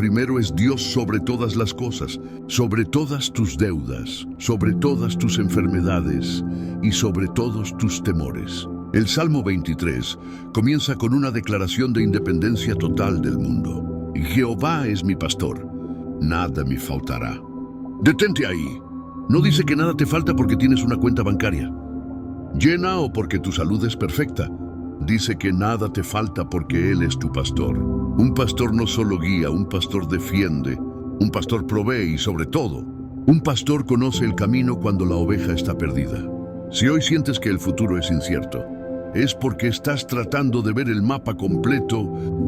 Primero es Dios sobre todas las cosas, sobre todas tus deudas, sobre todas tus enfermedades y sobre todos tus temores. El Salmo 23 comienza con una declaración de independencia total del mundo. Jehová es mi pastor, nada me faltará. Detente ahí. No dice que nada te falta porque tienes una cuenta bancaria llena o porque tu salud es perfecta. Dice que nada te falta porque Él es tu pastor. Un pastor no solo guía, un pastor defiende, un pastor provee y sobre todo, un pastor conoce el camino cuando la oveja está perdida. Si hoy sientes que el futuro es incierto, es porque estás tratando de ver el mapa completo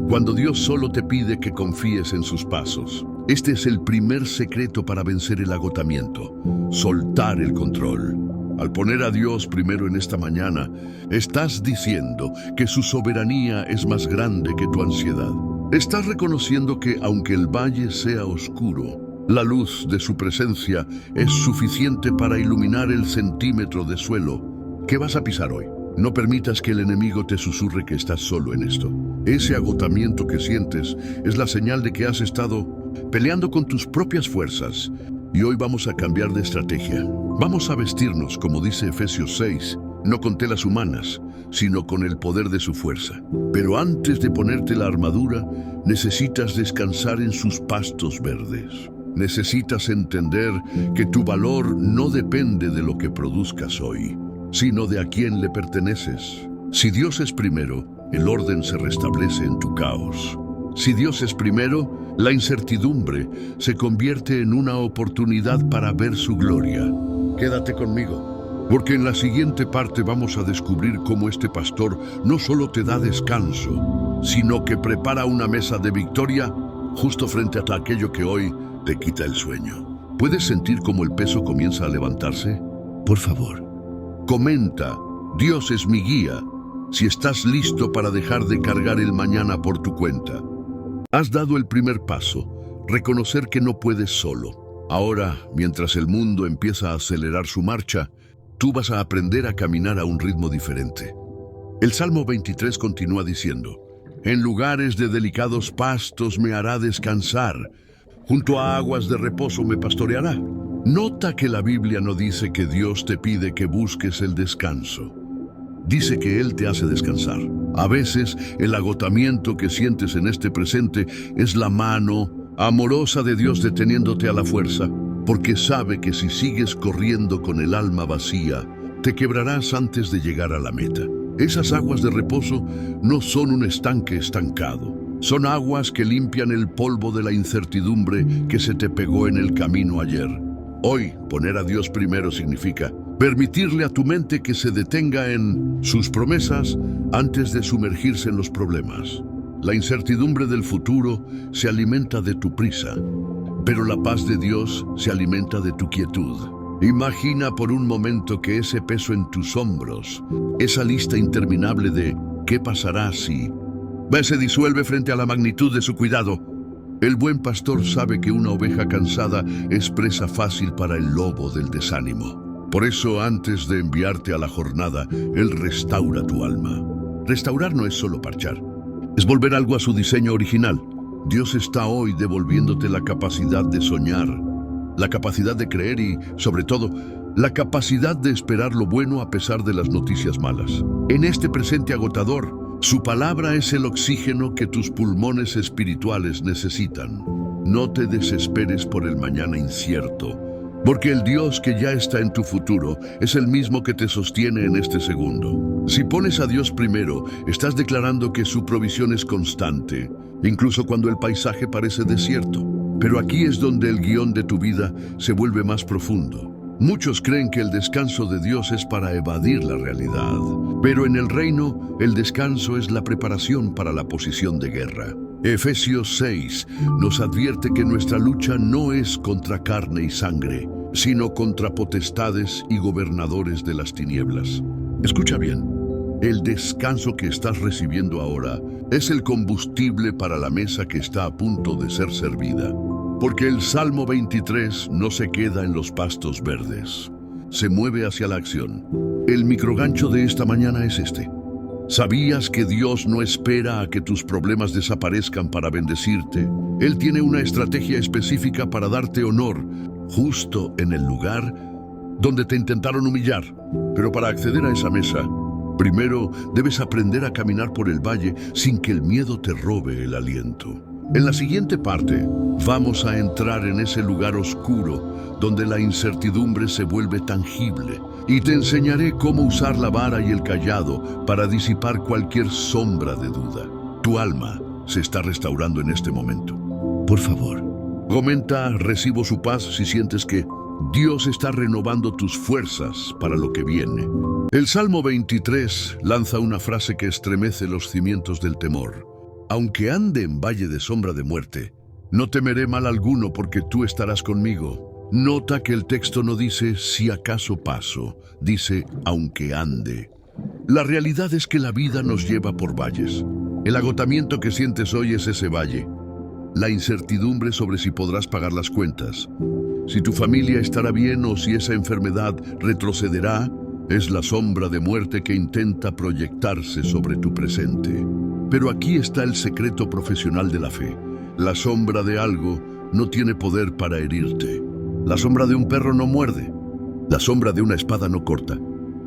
cuando Dios solo te pide que confíes en sus pasos. Este es el primer secreto para vencer el agotamiento: soltar el control. Al poner a Dios primero en esta mañana, estás diciendo que su soberanía es más grande que tu ansiedad. Estás reconociendo que aunque el valle sea oscuro, la luz de su presencia es suficiente para iluminar el centímetro de suelo que vas a pisar hoy. No permitas que el enemigo te susurre que estás solo en esto. Ese agotamiento que sientes es la señal de que has estado peleando con tus propias fuerzas. Y hoy vamos a cambiar de estrategia. Vamos a vestirnos, como dice Efesios 6, no con telas humanas, sino con el poder de su fuerza. Pero antes de ponerte la armadura, necesitas descansar en sus pastos verdes. Necesitas entender que tu valor no depende de lo que produzcas hoy, sino de a quién le perteneces. Si Dios es primero, el orden se restablece en tu caos. Si Dios es primero, la incertidumbre se convierte en una oportunidad para ver su gloria. Quédate conmigo, porque en la siguiente parte vamos a descubrir cómo este pastor no solo te da descanso, sino que prepara una mesa de victoria justo frente a aquello que hoy te quita el sueño. ¿Puedes sentir cómo el peso comienza a levantarse? Por favor, comenta: Dios es mi guía, si estás listo para dejar de cargar el mañana por tu cuenta. Has dado el primer paso, reconocer que no puedes solo. Ahora, mientras el mundo empieza a acelerar su marcha, tú vas a aprender a caminar a un ritmo diferente. El Salmo 23 continúa diciendo: en lugares de delicados pastos me hará descansar, junto a aguas de reposo me pastoreará. Nota que la Biblia no dice que Dios te pide que busques el descanso. Dice que Él te hace descansar. A veces, el agotamiento que sientes en este presente es la mano amorosa de Dios deteniéndote a la fuerza, porque sabe que si sigues corriendo con el alma vacía, te quebrarás antes de llegar a la meta. Esas aguas de reposo no son un estanque estancado. Son aguas que limpian el polvo de la incertidumbre que se te pegó en el camino ayer. Hoy, poner a Dios primero significa permitirle a tu mente que se detenga en sus promesas antes de sumergirse en los problemas. La incertidumbre del futuro se alimenta de tu prisa, pero la paz de Dios se alimenta de tu quietud. Imagina por un momento que ese peso en tus hombros, esa lista interminable de ¿qué pasará si? Se disuelve frente a la magnitud de su cuidado. El buen pastor sabe que una oveja cansada es presa fácil para el lobo del desánimo. Por eso, antes de enviarte a la jornada, Él restaura tu alma. Restaurar no es solo parchar, es volver algo a su diseño original. Dios está hoy devolviéndote la capacidad de soñar, la capacidad de creer y, sobre todo, la capacidad de esperar lo bueno a pesar de las noticias malas. En este presente agotador, su palabra es el oxígeno que tus pulmones espirituales necesitan. No te desesperes por el mañana incierto, porque el Dios que ya está en tu futuro es el mismo que te sostiene en este segundo. Si pones a Dios primero, estás declarando que su provisión es constante, incluso cuando el paisaje parece desierto. Pero aquí es donde el guión de tu vida se vuelve más profundo. Muchos creen que el descanso de Dios es para evadir la realidad, pero en el reino, el descanso es la preparación para la posición de guerra. Efesios 6 nos advierte que nuestra lucha no es contra carne y sangre, sino contra potestades y gobernadores de las tinieblas. Escucha bien, el descanso que estás recibiendo ahora es el combustible para la mesa que está a punto de ser servida. Porque el Salmo 23 no se queda en los pastos verdes, se mueve hacia la acción. El microgancho de esta mañana es este. ¿Sabías que Dios no espera a que tus problemas desaparezcan para bendecirte? Él tiene una estrategia específica para darte honor, justo en el lugar donde te intentaron humillar. Pero para acceder a esa mesa, primero debes aprender a caminar por el valle sin que el miedo te robe el aliento. En la siguiente parte, vamos a entrar en ese lugar oscuro donde la incertidumbre se vuelve tangible y te enseñaré cómo usar la vara y el cayado para disipar cualquier sombra de duda. Tu alma se está restaurando en este momento. Por favor, comenta "recibo su paz" si sientes que Dios está renovando tus fuerzas para lo que viene. El Salmo 23 lanza una frase que estremece los cimientos del temor. Aunque ande en valle de sombra de muerte, no temeré mal alguno porque tú estarás conmigo. Nota que el texto no dice "si acaso paso", dice "aunque ande". La realidad es que la vida nos lleva por valles. El agotamiento que sientes hoy es ese valle. La incertidumbre sobre si podrás pagar las cuentas, si tu familia estará bien o si esa enfermedad retrocederá, es la sombra de muerte que intenta proyectarse sobre tu presente. Pero aquí está el secreto profesional de la fe. La sombra de algo no tiene poder para herirte. La sombra de un perro no muerde. La sombra de una espada no corta.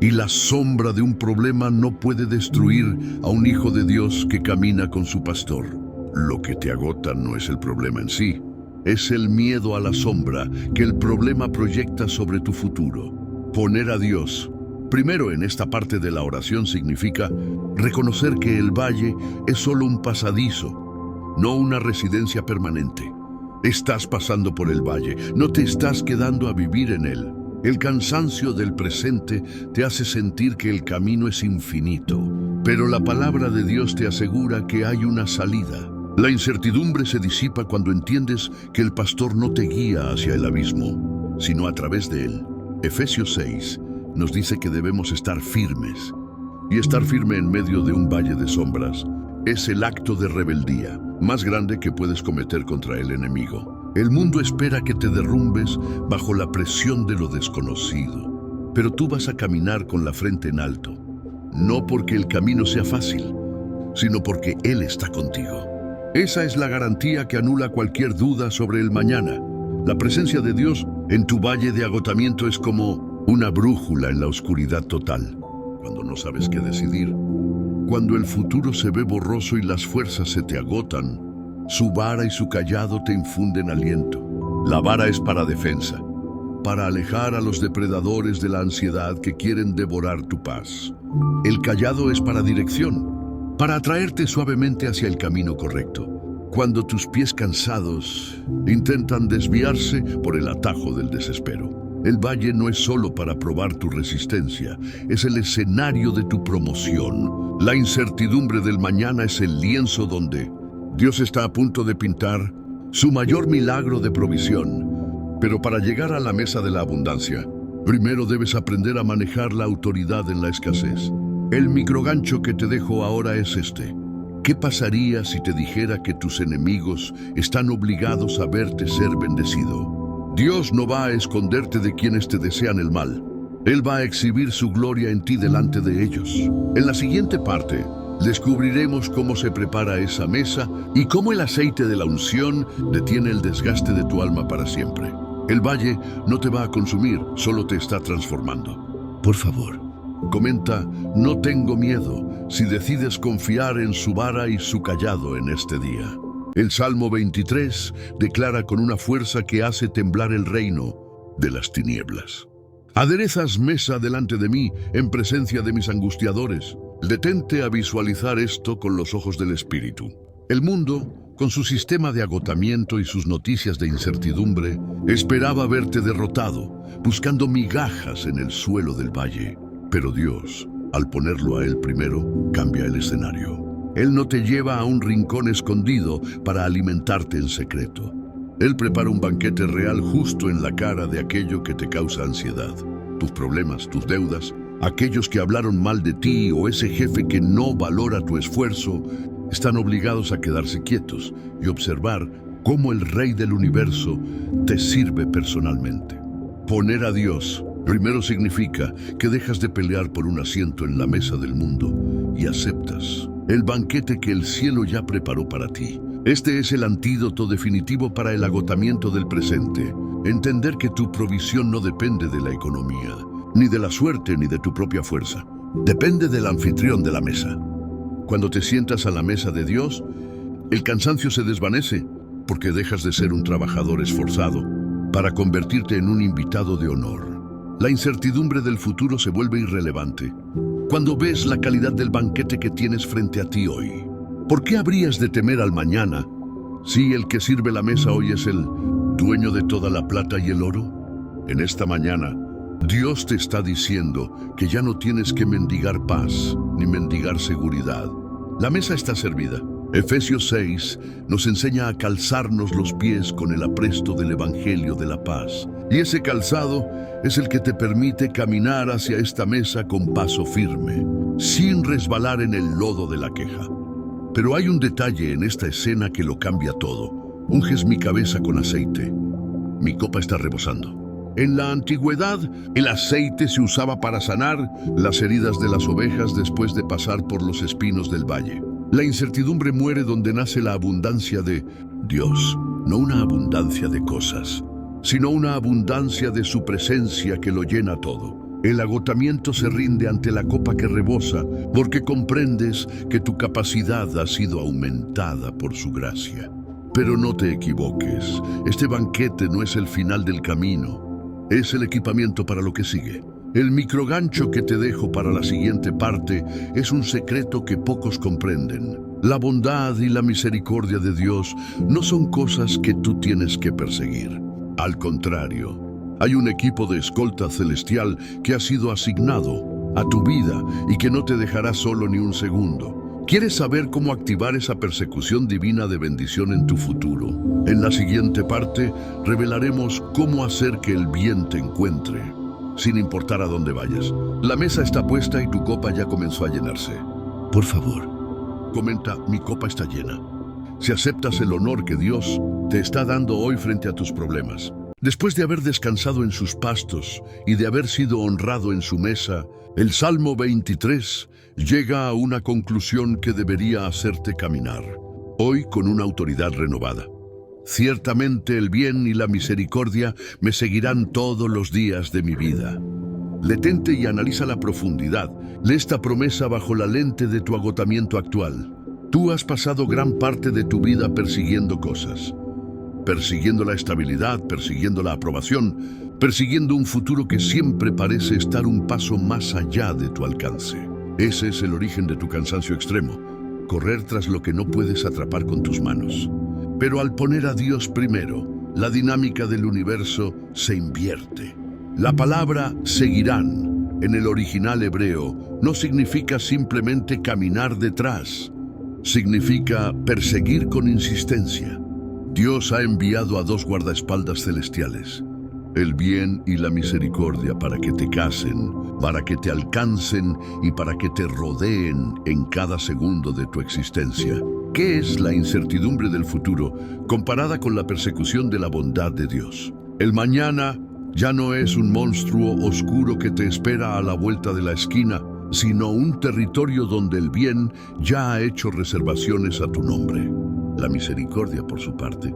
Y la sombra de un problema no puede destruir a un hijo de Dios que camina con su pastor. Lo que te agota no es el problema en sí. Es el miedo a la sombra que el problema proyecta sobre tu futuro. Poner a Dios primero en esta parte de la oración significa reconocer que el valle es solo un pasadizo, no una residencia permanente. Estás pasando por el valle, no te estás quedando a vivir en él. El cansancio del presente te hace sentir que el camino es infinito, pero la palabra de Dios te asegura que hay una salida. La incertidumbre se disipa cuando entiendes que el pastor no te guía hacia el abismo, sino a través de él. Efesios 6 nos dice que debemos estar firmes. Y estar firme en medio de un valle de sombras es el acto de rebeldía más grande que puedes cometer contra el enemigo. El mundo espera que te derrumbes bajo la presión de lo desconocido, pero tú vas a caminar con la frente en alto, no porque el camino sea fácil, sino porque Él está contigo. Esa es la garantía que anula cualquier duda sobre el mañana. La presencia de Dios en tu valle de agotamiento es como una brújula en la oscuridad total, cuando no sabes qué decidir. Cuando el futuro se ve borroso y las fuerzas se te agotan, su vara y su cayado te infunden aliento. La vara es para defensa, para alejar a los depredadores de la ansiedad que quieren devorar tu paz. El cayado es para dirección, para atraerte suavemente hacia el camino correcto, cuando tus pies cansados intentan desviarse por el atajo del desespero. El valle no es solo para probar tu resistencia, es el escenario de tu promoción. La incertidumbre del mañana es el lienzo donde Dios está a punto de pintar su mayor milagro de provisión. Pero para llegar a la mesa de la abundancia, primero debes aprender a manejar la autoridad en la escasez. El microgancho que te dejo ahora es este. ¿Qué pasaría si te dijera que tus enemigos están obligados a verte ser bendecido? Dios no va a esconderte de quienes te desean el mal. Él va a exhibir su gloria en ti delante de ellos. En la siguiente parte, descubriremos cómo se prepara esa mesa y cómo el aceite de la unción detiene el desgaste de tu alma para siempre. El valle no te va a consumir, solo te está transformando. Por favor, comenta "no tengo miedo" si decides confiar en su vara y su cayado en este día. El Salmo 23 declara con una fuerza que hace temblar el reino de las tinieblas. Aderezas mesa delante de mí en presencia de mis angustiadores. Detente a visualizar esto con los ojos del Espíritu. El mundo, con su sistema de agotamiento y sus noticias de incertidumbre, esperaba verte derrotado, buscando migajas en el suelo del valle. Pero Dios, al ponerlo a Él primero, cambia el escenario. Él no te lleva a un rincón escondido para alimentarte en secreto. Él prepara un banquete real justo en la cara de aquello que te causa ansiedad. Tus problemas, tus deudas, aquellos que hablaron mal de ti o ese jefe que no valora tu esfuerzo, están obligados a quedarse quietos y observar cómo el Rey del Universo te sirve personalmente. Poner a Dios primero significa que dejas de pelear por un asiento en la mesa del mundo y aceptas el banquete que el cielo ya preparó para ti. Este es el antídoto definitivo para el agotamiento del presente. Entender que tu provisión no depende de la economía, ni de la suerte, ni de tu propia fuerza. Depende del anfitrión de la mesa. Cuando te sientas a la mesa de Dios, el cansancio se desvanece porque dejas de ser un trabajador esforzado para convertirte en un invitado de honor. La incertidumbre del futuro se vuelve irrelevante cuando ves la calidad del banquete que tienes frente a ti hoy. ¿Por qué habrías de temer al mañana si el que sirve la mesa hoy es el dueño de toda la plata y el oro? En esta mañana, Dios te está diciendo que ya no tienes que mendigar paz ni mendigar seguridad. La mesa está servida. Efesios 6 nos enseña a calzarnos los pies con el apresto del Evangelio de la paz. Y ese calzado es el que te permite caminar hacia esta mesa con paso firme, sin resbalar en el lodo de la queja. Pero hay un detalle en esta escena que lo cambia todo. Unges mi cabeza con aceite. Mi copa está rebosando. En la antigüedad, el aceite se usaba para sanar las heridas de las ovejas después de pasar por los espinos del valle. La incertidumbre muere donde nace la abundancia de Dios, no una abundancia de cosas, sino una abundancia de su presencia que lo llena todo. El agotamiento se rinde ante la copa que rebosa, porque comprendes que tu capacidad ha sido aumentada por su gracia. Pero no te equivoques, este banquete no es el final del camino, es el equipamiento para lo que sigue. El microgancho que te dejo para la siguiente parte es un secreto que pocos comprenden. La bondad y la misericordia de Dios no son cosas que tú tienes que perseguir. Al contrario, hay un equipo de escolta celestial que ha sido asignado a tu vida y que no te dejará solo ni un segundo. ¿Quieres saber cómo activar esa persecución divina de bendición en tu futuro? En la siguiente parte revelaremos cómo hacer que el bien te encuentre, sin importar a dónde vayas. La mesa está puesta y tu copa ya comenzó a llenarse. Por favor, comenta: mi copa está llena. Si aceptas el honor que Dios te está dando hoy frente a tus problemas. Después de haber descansado en sus pastos y de haber sido honrado en su mesa, el Salmo 23 llega a una conclusión que debería hacerte caminar, hoy con una autoridad renovada. Ciertamente el bien y la misericordia me seguirán todos los días de mi vida. Detente y analiza la profundidad. Lee esta promesa bajo la lente de tu agotamiento actual. Tú has pasado gran parte de tu vida persiguiendo cosas. Persiguiendo la estabilidad, persiguiendo la aprobación, persiguiendo un futuro que siempre parece estar un paso más allá de tu alcance. Ese es el origen de tu cansancio extremo, correr tras lo que no puedes atrapar con tus manos. Pero al poner a Dios primero, la dinámica del universo se invierte. La palabra seguirán, en el original hebreo, no significa simplemente caminar detrás, significa perseguir con insistencia. Dios ha enviado a dos guardaespaldas celestiales, el bien y la misericordia, para que te casen, para que te alcancen y para que te rodeen en cada segundo de tu existencia. ¿Qué es la incertidumbre del futuro comparada con la persecución de la bondad de Dios? El mañana ya no es un monstruo oscuro que te espera a la vuelta de la esquina, sino un territorio donde el bien ya ha hecho reservaciones a tu nombre. La misericordia, por su parte,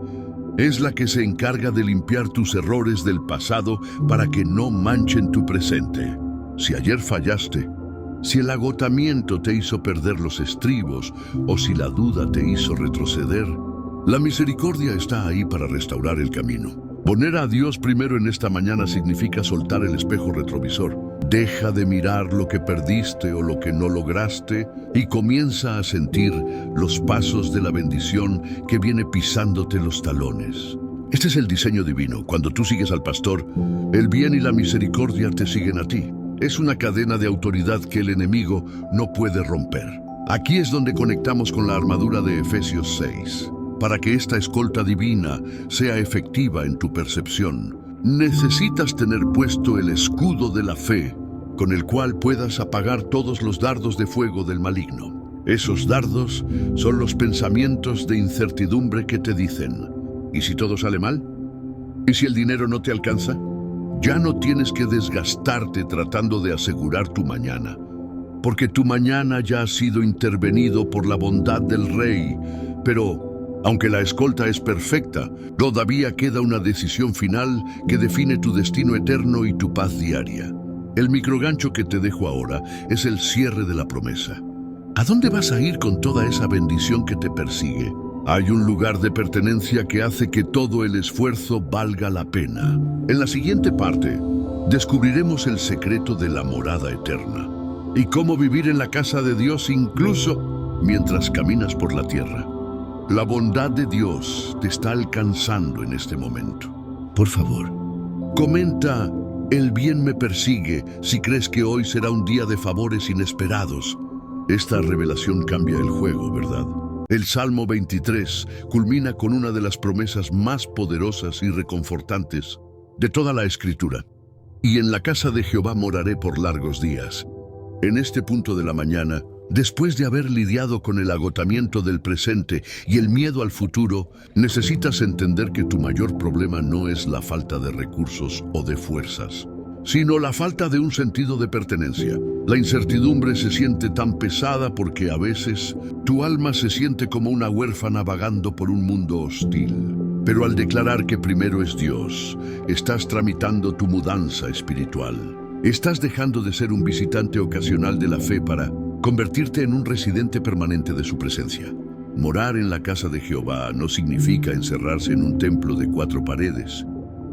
es la que se encarga de limpiar tus errores del pasado para que no manchen tu presente. Si ayer fallaste, si el agotamiento te hizo perder los estribos o si la duda te hizo retroceder, la misericordia está ahí para restaurar el camino. Poner a Dios primero en esta mañana significa soltar el espejo retrovisor. Deja de mirar lo que perdiste o lo que no lograste y comienza a sentir los pasos de la bendición que viene pisándote los talones. Este es el diseño divino. Cuando tú sigues al pastor, el bien y la misericordia te siguen a ti. Es una cadena de autoridad que el enemigo no puede romper. Aquí es donde conectamos con la armadura de Efesios 6. Para que esta escolta divina sea efectiva en tu percepción, necesitas tener puesto el escudo de la fe, con el cual puedas apagar todos los dardos de fuego del maligno. Esos dardos son los pensamientos de incertidumbre que te dicen: ¿y si todo sale mal? ¿Y si el dinero no te alcanza? Ya no tienes que desgastarte tratando de asegurar tu mañana. porque tu mañana ya ha sido intervenido por la bondad del Rey. Pero, aunque la escolta es perfecta, todavía queda una decisión final que define tu destino eterno y tu paz diaria. El microgancho que te dejo ahora es el cierre de la promesa. ¿A dónde vas a ir con toda esa bendición que te persigue? Hay un lugar de pertenencia que hace que todo el esfuerzo valga la pena. En la siguiente parte, descubriremos el secreto de la morada eterna y cómo vivir en la casa de Dios incluso mientras caminas por la tierra. La bondad de Dios te está alcanzando en este momento. Por favor, comenta: el bien me persigue, si crees que hoy será un día de favores inesperados. Esta revelación cambia el juego, ¿verdad? El Salmo 23 culmina con una de las promesas más poderosas y reconfortantes de toda la Escritura. Y en la casa de Jehová moraré por largos días. En este punto de la mañana, después de haber lidiado con el agotamiento del presente y el miedo al futuro, necesitas entender que tu mayor problema no es la falta de recursos o de fuerzas, sino la falta de un sentido de pertenencia. La incertidumbre se siente tan pesada porque a veces tu alma se siente como una huérfana vagando por un mundo hostil. Pero al declarar que primero es Dios, estás tramitando tu mudanza espiritual. Estás dejando de ser un visitante ocasional de la fe para convertirte en un residente permanente de su presencia. Morar en la casa de Jehová no significa encerrarse en un templo de 4 paredes.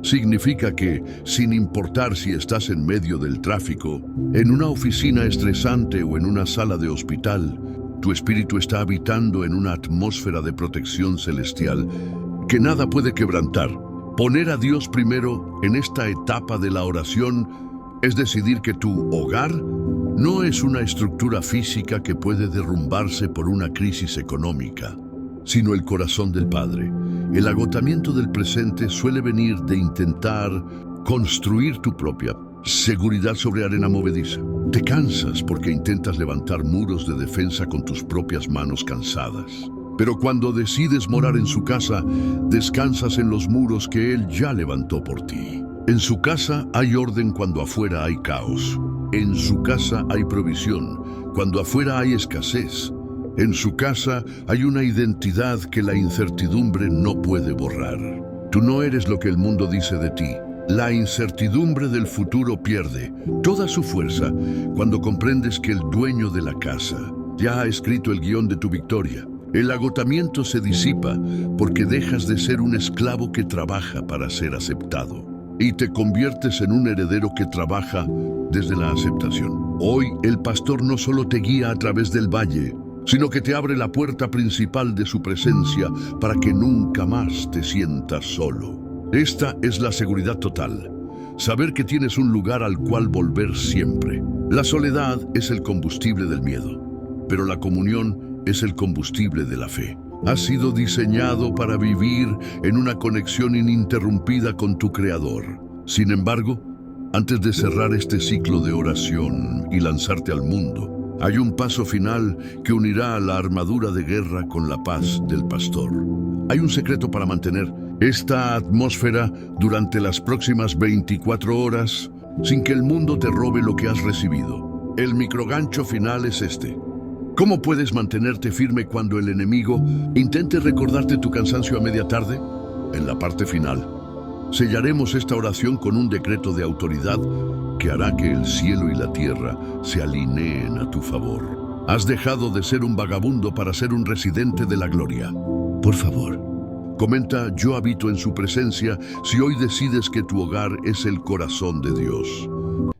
Significa que, sin importar si estás en medio del tráfico, en una oficina estresante o en una sala de hospital, tu espíritu está habitando en una atmósfera de protección celestial que nada puede quebrantar. Poner a Dios primero en esta etapa de la oración es decidir que tu hogar no es una estructura física que puede derrumbarse por una crisis económica, sino el corazón del Padre. El agotamiento del presente suele venir de intentar construir tu propia seguridad sobre arena movediza. Te cansas porque intentas levantar muros de defensa con tus propias manos cansadas. Pero cuando decides morar en su casa, descansas en los muros que Él ya levantó por ti. En su casa hay orden cuando afuera hay caos. En su casa hay provisión cuando afuera hay escasez. En su casa hay una identidad que la incertidumbre no puede borrar. Tú no eres lo que el mundo dice de ti. La incertidumbre del futuro pierde toda su fuerza cuando comprendes que el dueño de la casa ya ha escrito el guión de tu victoria. El agotamiento se disipa porque dejas de ser un esclavo que trabaja para ser aceptado y te conviertes en un heredero que trabaja desde la aceptación. Hoy el pastor no solo te guía a través del valle, sino que te abre la puerta principal de su presencia para que nunca más te sientas solo. Esta es la seguridad total, saber que tienes un lugar al cual volver siempre. La soledad es el combustible del miedo, pero la comunión es el combustible de la fe. Has sido diseñado para vivir en una conexión ininterrumpida con tu Creador. Sin embargo, antes de cerrar este ciclo de oración y lanzarte al mundo, hay un paso final que unirá a la armadura de guerra con la paz del pastor. Hay un secreto para mantener esta atmósfera durante las próximas 24 horas sin que el mundo te robe lo que has recibido. El microgancho final es este. ¿Cómo puedes mantenerte firme cuando el enemigo intente recordarte tu cansancio a media tarde? En la parte final, sellaremos esta oración con un decreto de autoridad que hará que el cielo y la tierra se alineen a tu favor. Has dejado de ser un vagabundo para ser un residente de la gloria. Por favor, comenta: yo habito en su presencia si hoy decides que tu hogar es el corazón de Dios.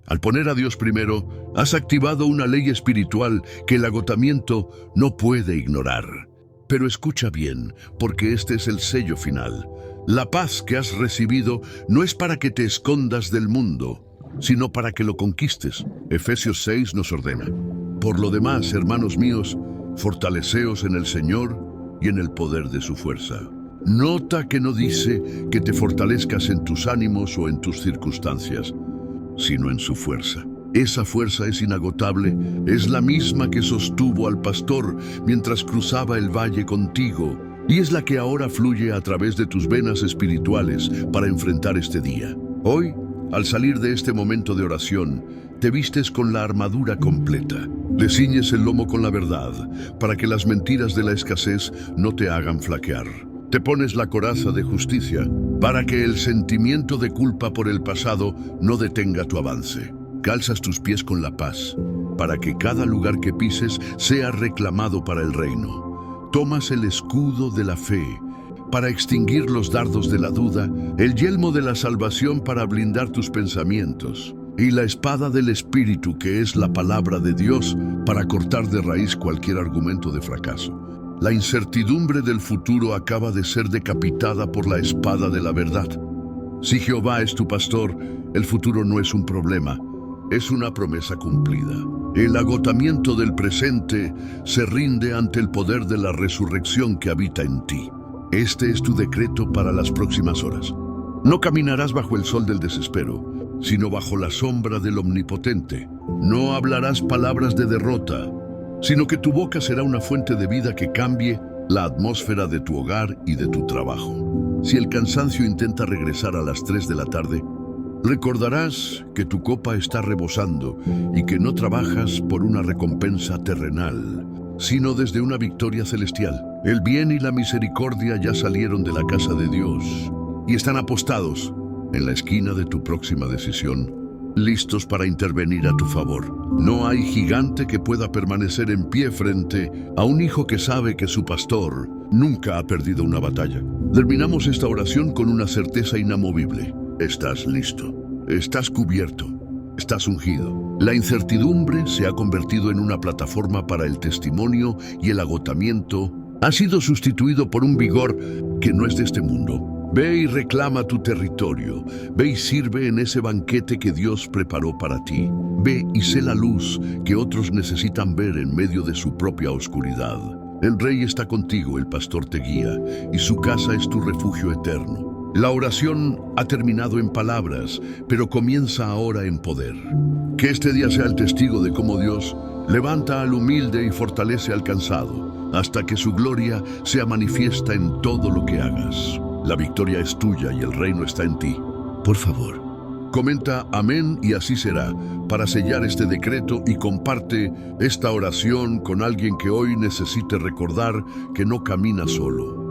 Al poner a Dios primero, has activado una ley espiritual que el agotamiento no puede ignorar. Pero escucha bien, porque este es el sello final. La paz que has recibido no es para que te escondas del mundo, sino para que lo conquistes. Efesios 6 nos ordena: por lo demás, hermanos míos, fortaleceos en el Señor y en el poder de su fuerza. Nota que no dice que te fortalezcas en tus ánimos o en tus circunstancias, sino en su fuerza. Esa fuerza es inagotable, es la misma que sostuvo al pastor mientras cruzaba el valle contigo, y es la que ahora fluye a través de tus venas espirituales para enfrentar este día. Hoy, al salir de este momento de oración, te vistes con la armadura completa. Le ciñes el lomo con la verdad, para que las mentiras de la escasez no te hagan flaquear. Te pones la coraza de justicia, para que el sentimiento de culpa por el pasado no detenga tu avance. Calzas tus pies con la paz, para que cada lugar que pises sea reclamado para el reino. Tomas el escudo de la fe, para extinguir los dardos de la duda, el yelmo de la salvación para blindar tus pensamientos, y la espada del Espíritu, que es la palabra de Dios, para cortar de raíz cualquier argumento de fracaso. La incertidumbre del futuro acaba de ser decapitada por la espada de la verdad. Si Jehová es tu pastor, el futuro no es un problema, es una promesa cumplida. El agotamiento del presente se rinde ante el poder de la resurrección que habita en ti. Este es tu decreto para las próximas horas. No caminarás bajo el sol del desespero, sino bajo la sombra del Omnipotente. No hablarás palabras de derrota, sino que tu boca será una fuente de vida que cambie la atmósfera de tu hogar y de tu trabajo. Si el cansancio intenta regresar a las 3 de la tarde, recordarás que tu copa está rebosando y que no trabajas por una recompensa terrenal, sino desde una victoria celestial. El bien y la misericordia ya salieron de la casa de Dios y están apostados en la esquina de tu próxima decisión, listos para intervenir a tu favor. No hay gigante que pueda permanecer en pie frente a un hijo que sabe que su pastor nunca ha perdido una batalla. Terminamos esta oración con una certeza inamovible. Estás listo, estás cubierto, estás ungido. La incertidumbre se ha convertido en una plataforma para el testimonio y el agotamiento ha sido sustituido por un vigor que no es de este mundo. Ve y reclama tu territorio. Ve y sirve en ese banquete que Dios preparó para ti. Ve y sé la luz que otros necesitan ver en medio de su propia oscuridad. El Rey está contigo, el pastor te guía, y su casa es tu refugio eterno. La oración ha terminado en palabras, pero comienza ahora en poder. Que este día sea el testigo de cómo Dios levanta al humilde y fortalece al cansado, hasta que su gloria sea manifiesta en todo lo que hagas. La victoria es tuya y el reino está en ti. Por favor, comenta amén y así será para sellar este decreto y comparte esta oración con alguien que hoy necesite recordar que no camina solo.